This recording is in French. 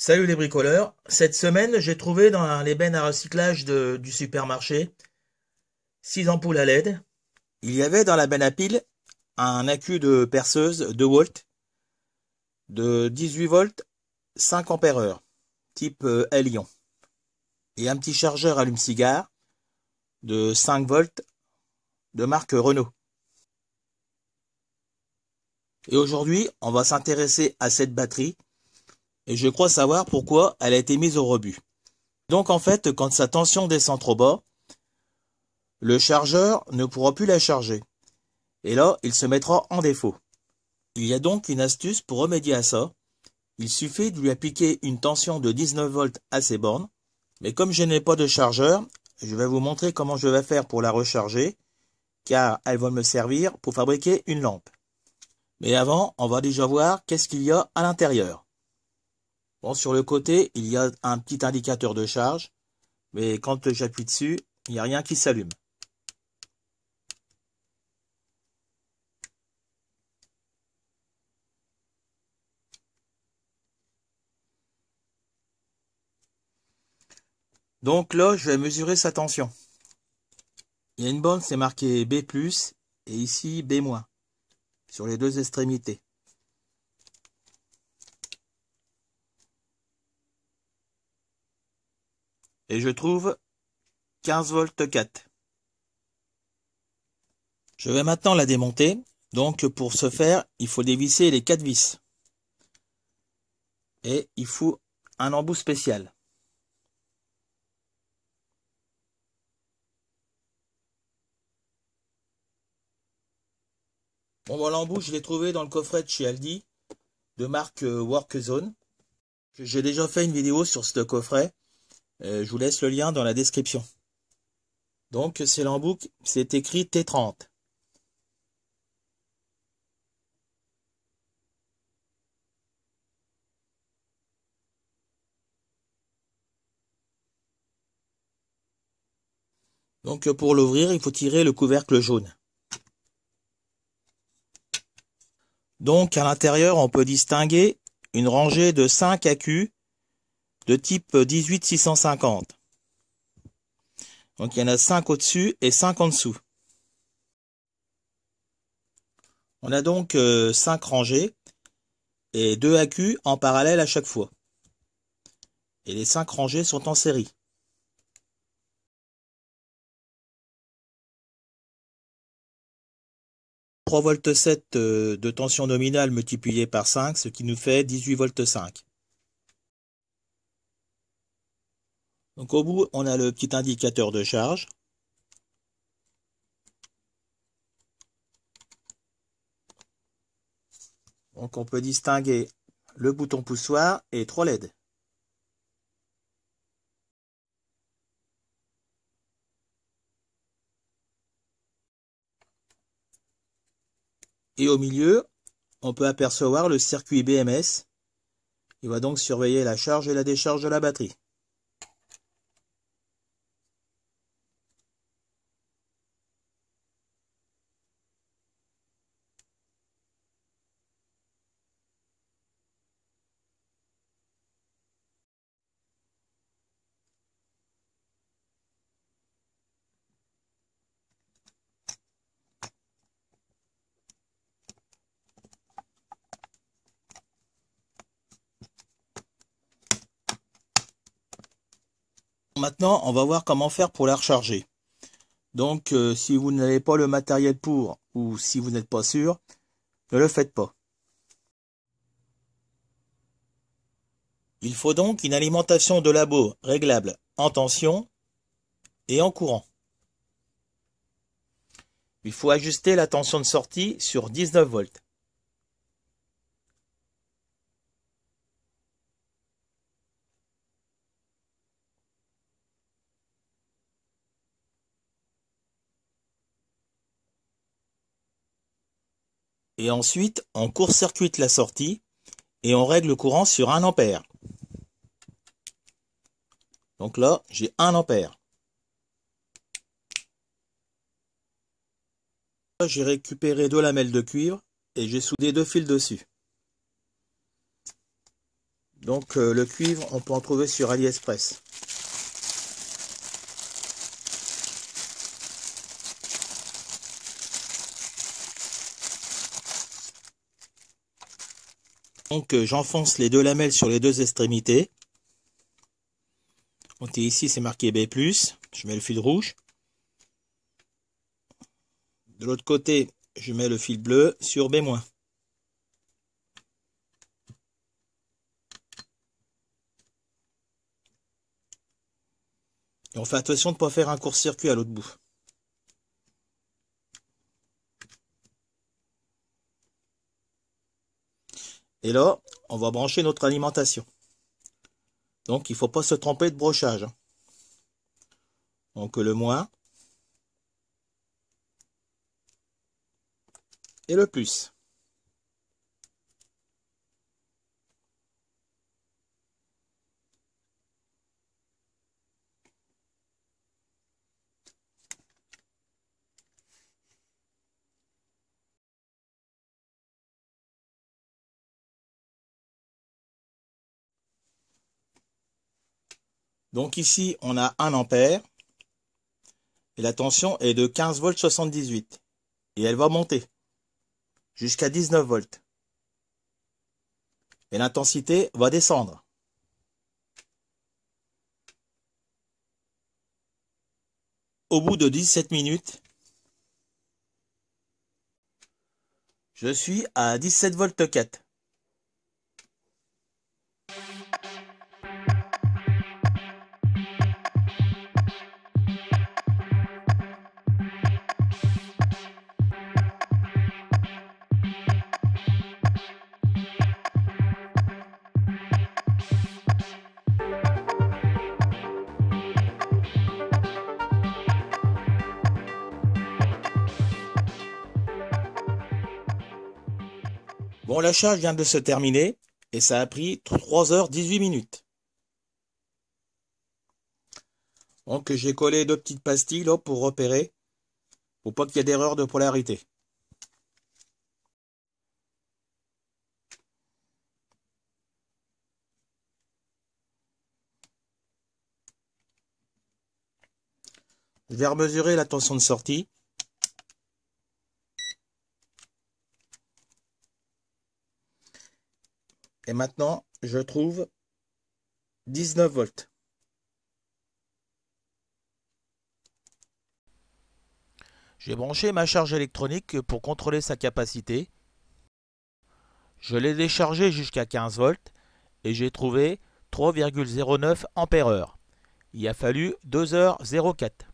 Salut les bricoleurs. Cette semaine, j'ai trouvé dans les bennes à recyclage du supermarché 6 ampoules à LED. Il y avait dans la benne à pile un accu de perceuse 2 volts de 18 volts 5 ampères heure, type L-ion. Et un petit chargeur allume-cigare de 5 volts de marque Renault. Et aujourd'hui, on va s'intéresser à cette batterie et je crois savoir pourquoi elle a été mise au rebut. Donc en fait, quand sa tension descend trop bas, le chargeur ne pourra plus la charger. Et là, il se mettra en défaut. Il y a donc une astuce pour remédier à ça. Il suffit de lui appliquer une tension de 19 volts à ces bornes. Mais comme je n'ai pas de chargeur, je vais vous montrer comment je vais faire pour la recharger, car elle va me servir pour fabriquer une lampe. Mais avant, on va déjà voir qu'est-ce qu'il y a à l'intérieur. Bon, sur le côté, il y a un petit indicateur de charge, mais quand j'appuie dessus, il n'y a rien qui s'allume. Donc là, je vais mesurer sa tension. Il y a une borne, c'est marqué B+, et ici B-, sur les deux extrémités. Et je trouve 15 volts 4. Je vais maintenant la démonter. Donc pour ce faire, il faut dévisser les 4 vis. Et il faut un embout spécial. Bon, l'embout, je l'ai trouvé dans le coffret de chez Aldi, de marque Workzone. J'ai déjà fait une vidéo sur ce coffret. Je vous laisse le lien dans la description. Donc c'est l'embout, c'est écrit T30. Donc pour l'ouvrir, il faut tirer le couvercle jaune. Donc à l'intérieur, on peut distinguer une rangée de 5 accus de type 18650. Donc il y en a 5 au-dessus et 5 en dessous. On a donc 5 rangées et 2 accus en parallèle à chaque fois. Et les 5 rangées sont en série. Trois volts 7 de tension nominale multiplié par 5, ce qui nous fait 18 volts 5. Donc au bout, on a le petit indicateur de charge. Donc on peut distinguer le bouton poussoir et 3 LED. Et au milieu, on peut apercevoir le circuit BMS. Il va donc surveiller la charge et la décharge de la batterie. Maintenant, on va voir comment faire pour la recharger. Donc, si vous n'avez pas le matériel pour, ou si vous n'êtes pas sûr, ne le faites pas. Il faut donc une alimentation de labo réglable en tension et en courant. Il faut ajuster la tension de sortie sur 19 volts. Et ensuite, on court-circuite la sortie et on règle le courant sur 1 ampère. Donc là, j'ai 1 ampère. J'ai récupéré 2 lamelles de cuivre et j'ai soudé 2 fils dessus. Donc le cuivre, on peut en trouver sur AliExpress. Donc j'enfonce les deux lamelles sur les deux extrémités. Donc ici c'est marqué B+, je mets le fil rouge. De l'autre côté, je mets le fil bleu sur B-. Et on fait attention de ne pas faire un court-circuit à l'autre bout. Et là, on va brancher notre alimentation. Donc, il ne faut pas se tromper de brochage. Donc, le moins et le plus. Donc ici, on a 1 ampère et la tension est de 15 volts 78 et elle va monter jusqu'à 19 volts. Et l'intensité va descendre. Au bout de 17 minutes, je suis à 17 volts 4. Bon, la charge vient de se terminer et ça a pris 3 h 18 minutes. Donc j'ai collé 2 petites pastilles là pour repérer, pour pas qu'il y ait d'erreur de polarité. Je vais remesurer la tension de sortie. Et maintenant, je trouve 19 volts. J'ai branché ma charge électronique pour contrôler sa capacité. Je l'ai déchargé jusqu'à 15 volts et j'ai trouvé 3,09 ampères-heure. Il a fallu 2 h 04.